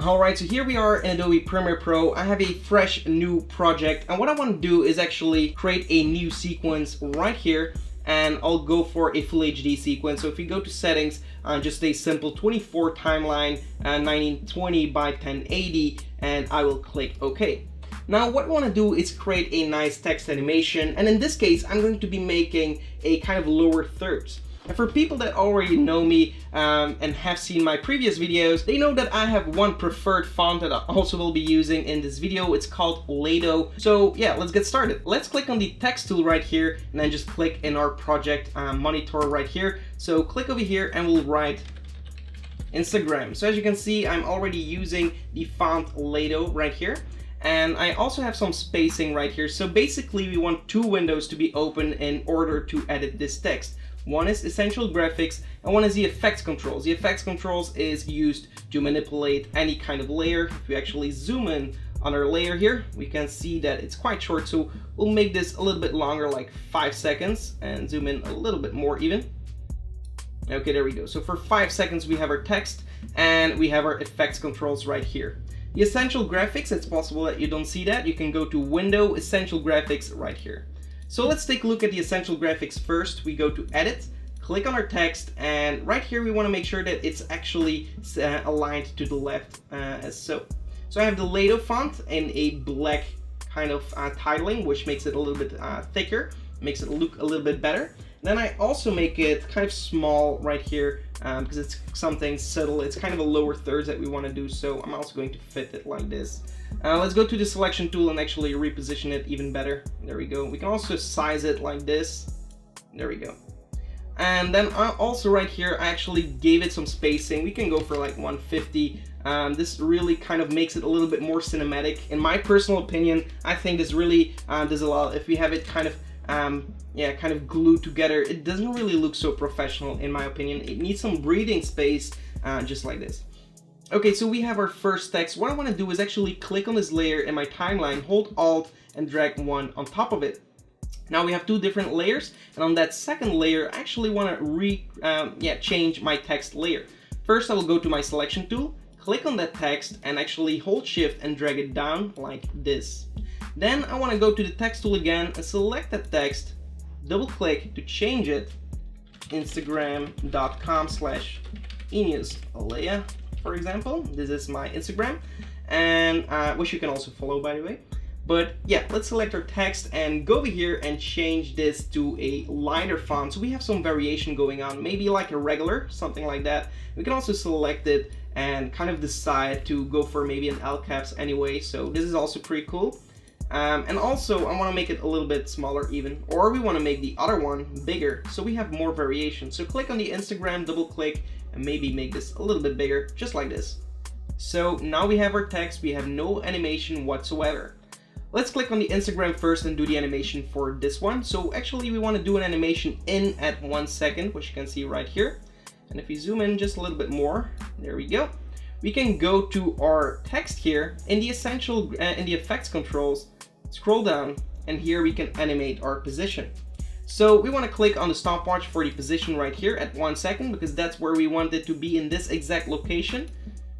Alright, so here we are in Adobe Premiere Pro. I have a fresh new project, and what I want to do is actually create a new sequence right here, and I'll go for a full HD sequence. So if you go to settings, just a simple 24 timeline, 1920 by 1080, and I will click OK. Now what I want to do is create a nice text animation, and in this case I'm going to be making a kind of lower thirds. And for people that already know me and have seen my previous videos, they know that I have one preferred font that I also will be using in this video. It's called Lato. So yeah, let's get started. Let's click on the text tool right here and then just click in our project monitor right here. So click over here and we'll write Instagram. So as you can see, I'm already using the font Lato right here. And I also have some spacing right here. So basically we want two windows to be open in order to edit this text. One is essential graphics and one is the effects controls. The effects controls is used to manipulate any kind of layer. If we actually zoom in on our layer here, we can see that it's quite short. So we'll make this a little bit longer, like 5 seconds, and zoom in a little bit more even. Okay, there we go. So for 5 seconds we have our text and we have our effects controls right here. The essential graphics, it's possible that you don't see that. You can go to Window, Essential Graphics right here. So let's take a look at the essential graphics first. We go to Edit, click on our text, and right here we want to make sure that it's actually aligned to the left as so. So I have the Lato font in a black kind of titling, which makes it a little bit thicker, makes it look a little bit better. Then I also make it kind of small right here because it's something subtle. It's kind of a lower thirds that we want to do, so I'm also going to fit it like this. Let's go to the selection tool and actually reposition it even better. There we go. We can also size it like this. There we go. And then also right here, I actually gave it some spacing. We can go for like 150. This really kind of makes it a little bit more cinematic. In my personal opinion, I think this really does a lot. If we have it kind of kind of glued together, it doesn't really look so professional in my opinion. It needs some breathing space, just like this. Okay, so we have our first text. What I want to do is actually click on this layer in my timeline, hold Alt and drag one on top of it. Now we have two different layers, and on that second layer I actually want to change my text layer. First I will go to my selection tool, click on that text and actually hold Shift and drag it down like this. Then I want to go to the text tool again and select that text, double click to change it, instagram.com/EneusAlea, for example. This is my Instagram, and which you can also follow, by the way. But yeah, let's select our text and go over here and change this to a lighter font. So we have some variation going on, maybe like a regular, something like that. We can also select it and kind of decide to go for maybe an all caps anyway. So this is also pretty cool. And also I want to make it a little bit smaller even, or we want to make the other one bigger so we have more variation. So click on the Instagram, double click, and maybe make this a little bit bigger, just like this. So now we have our text, we have no animation whatsoever. Let's click on the Instagram first and do the animation for this one. So actually we want to do an animation in at 1 second, which you can see right here. And if we zoom in just a little bit more, there we go. We can go to our text here in the effects controls, scroll down, and here we can animate our position. So we want to click on the stopwatch for the position right here at 1 second because that's where we want it to be in this exact location.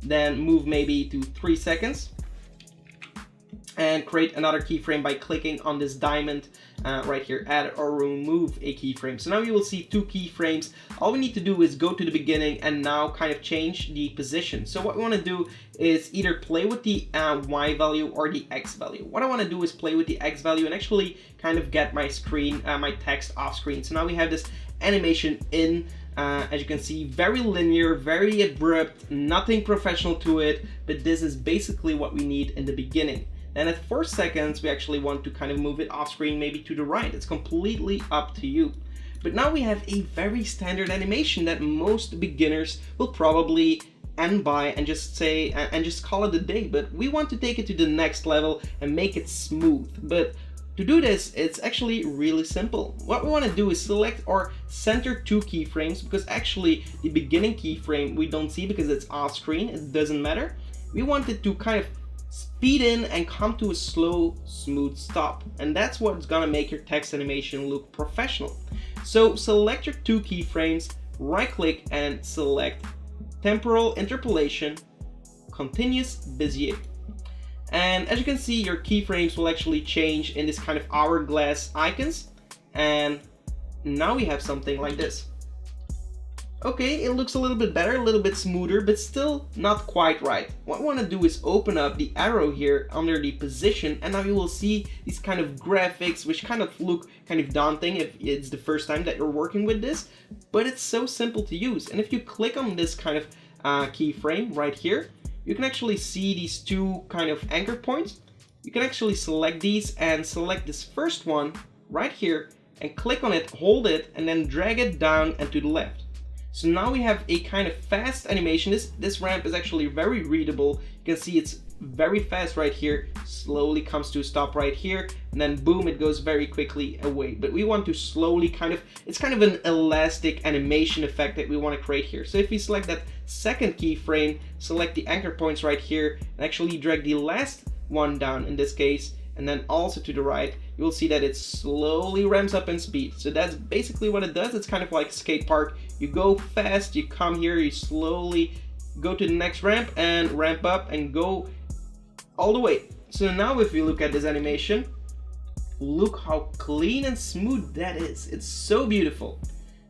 Then move maybe to 3 seconds and create another keyframe by clicking on this diamond right here, add or remove a keyframe. So now you will see two keyframes. All we need to do is go to the beginning and now kind of change the position. So what we want to do is either play with the Y value or the X value. What I want to do is play with the X value and actually kind of get my screen, my text off screen. So now we have this animation in, as you can see, very linear, very abrupt, nothing professional to it, but this is basically what we need in the beginning. Then at 4 seconds, we actually want to kind of move it off screen, maybe to the right. It's completely up to you. But now we have a very standard animation that most beginners will probably end by and just say, and just call it a day. But we want to take it to the next level and make it smooth. But to do this, it's actually really simple. What we want to do is select our center two keyframes, because actually the beginning keyframe we don't see because it's off screen. It doesn't matter. We want it to kind of speed in and come to a slow, smooth stop. And that's what's gonna make your text animation look professional. So select your two keyframes, right click and select temporal interpolation, continuous Bezier. And as you can see, your keyframes will actually change in this kind of hourglass icons. And now we have something like this. Okay, it looks a little bit better, a little bit smoother, but still not quite right. What I want to do is open up the arrow here under the position, and now you will see these kind of graphics which kind of look kind of daunting if it's the first time that you're working with this, but it's so simple to use. And if you click on this kind of keyframe right here, you can actually see these two kind of anchor points. You can actually select these and select this first one right here and click on it, hold it, and then drag it down and to the left. So now we have a kind of fast animation. This ramp is actually very readable. You can see it's very fast right here, slowly comes to a stop right here, and then boom, it goes very quickly away. But we want to slowly it's kind of an elastic animation effect that we want to create here. So if we select that second keyframe, select the anchor points right here, and actually drag the last one down in this case, and then also to the right, you will see that it slowly ramps up in speed. So that's basically what it does. It's kind of like a skate park. You go fast, you come here, you slowly go to the next ramp and ramp up and go all the way. So now if we look at this animation, look how clean and smooth that is. It's so beautiful.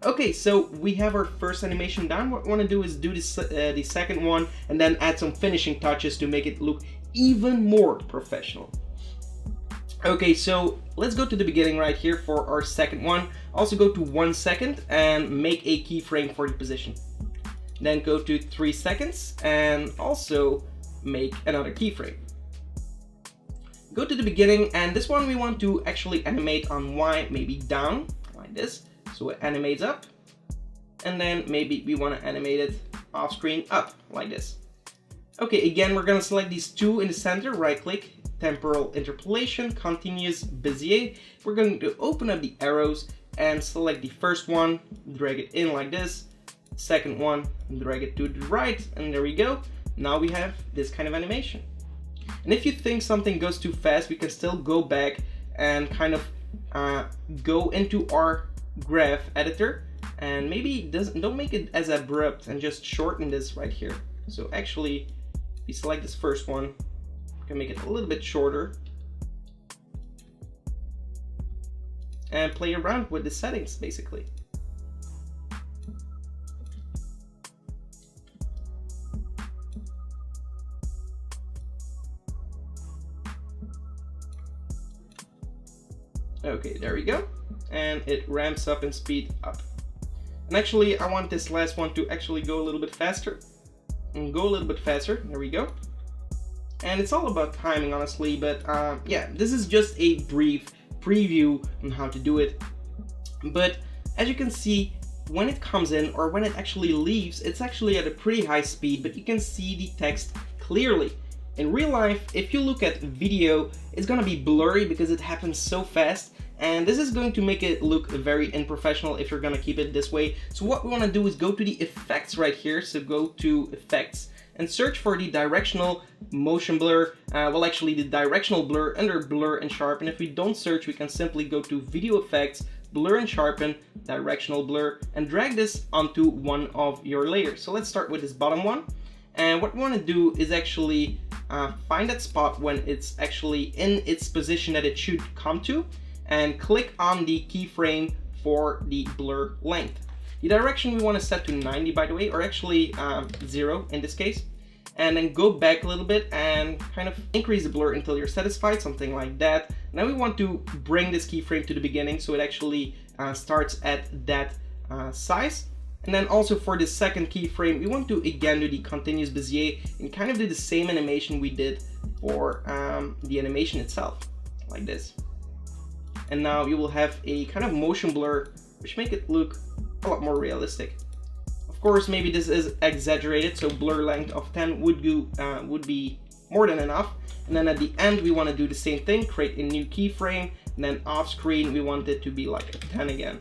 Okay, so we have our first animation done. What we want to do is do this, the second one, and then add some finishing touches to make it look even more professional. Okay, so let's go to the beginning right here for our second one. Also go to 1 second and make a keyframe for the position. Then go to 3 seconds and also make another keyframe. Go to the beginning, and this one we want to actually animate on Y, maybe down like this, so it animates up, and then maybe we want to animate it off screen up like this. Okay, again we're going to select these two in the center, right click, temporal interpolation, continuous Bezier. We're going to open up the arrows and select the first one, drag it in like this, second one, drag it to the right, and there we go. Now we have this kind of animation. And if you think something goes too fast, we can still go back and kind of go into our graph editor, and maybe don't make it as abrupt and just shorten this right here. So actually, if you select this first one, can make it a little bit shorter and play around with the settings basically. Okay, there we go, and it ramps up in speed up. And actually I want this last one to actually go a little bit faster and go a little bit faster. There we go. And it's all about timing, honestly, but yeah, this is just a brief preview on how to do it. But as you can see, when it comes in or when it actually leaves, it's actually at a pretty high speed, but you can see the text clearly. In real life, if you look at video, it's gonna be blurry because it happens so fast, and this is going to make it look very unprofessional if you're gonna keep it this way. So what we wanna do is go to the effects right here, so go to effects, and search for the directional motion blur, well actually the directional blur under blur and sharpen. If we don't search, we can simply go to video effects, blur and sharpen, directional blur, and drag this onto one of your layers. So let's start with this bottom one. And what we want to do is actually find that spot when it's actually in its position that it should come to, and click on the keyframe for the blur length. The direction we want to set to 90, by the way, or actually 0 in this case. And then go back a little bit and kind of increase the blur until you're satisfied, something like that. Now we want to bring this keyframe to the beginning so it actually starts at that size. And then also for the second keyframe, we want to again do the continuous Bezier and kind of do the same animation we did for the animation itself, like this. And now you will have a kind of motion blur, which make it look a lot more realistic. Of course, maybe this is exaggerated, so blur length of 10 would be more than enough. And then at the end, we want to do the same thing, create a new keyframe, and then off screen, we want it to be like a 10 again.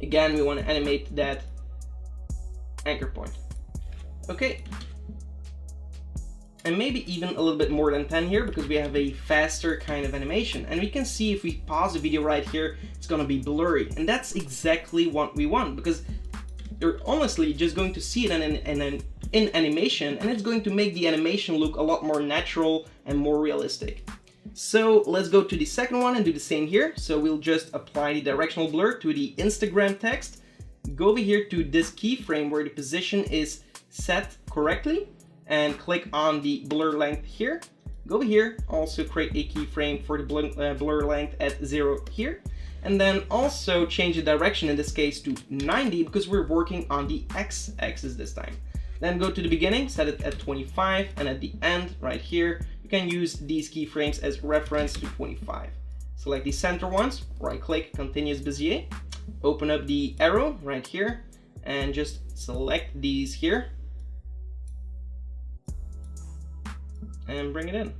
Again, we want to animate that anchor point. Okay. And maybe even a little bit more than 10 here, because we have a faster kind of animation. And we can see if we pause the video right here, it's going to be blurry. And that's exactly what we want, because you're honestly just going to see it in animation, and it's going to make the animation look a lot more natural and more realistic. So let's go to the second one and do the same here. So we'll just apply the directional blur to the Instagram text. Go over here to this keyframe where the position is set correctly and click on the blur length here. Go over here, also create a keyframe for the blur length at 0 here. And then also change the direction, in this case to 90, because we're working on the x-axis this time. Then go to the beginning, set it at 25, and at the end, right here, you can use these keyframes as reference to 25. Select the center ones, right-click, Continuous Bezier, open up the arrow right here, and just select these here, and bring it in.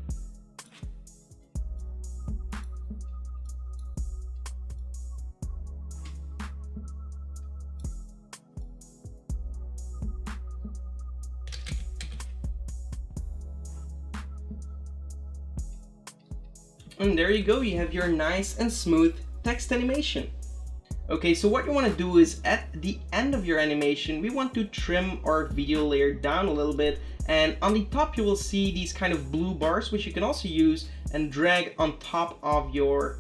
And there you go, you have your nice and smooth text animation. Okay, so what you want to do is at the end of your animation, we want to trim our video layer down a little bit. And on the top, you will see these kind of blue bars, which you can also use and drag on top of your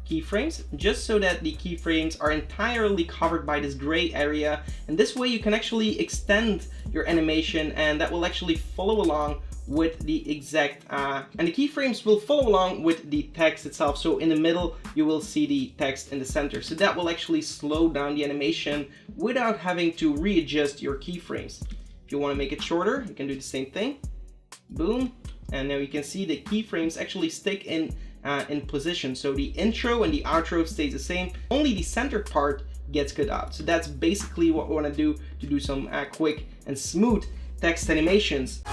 keyframes, just so that the keyframes are entirely covered by this gray area. And this way you can actually extend your animation, and that will actually follow along with the exact, and the keyframes will follow along with the text itself. So in the middle, you will see the text in the center. So that will actually slow down the animation without having to readjust your keyframes. If you want to make it shorter, you can do the same thing. Boom. And now you can see the keyframes actually stick in position. So the intro and the outro stays the same. Only the center part gets cut out. So that's basically what we want to do some quick and smooth text animations.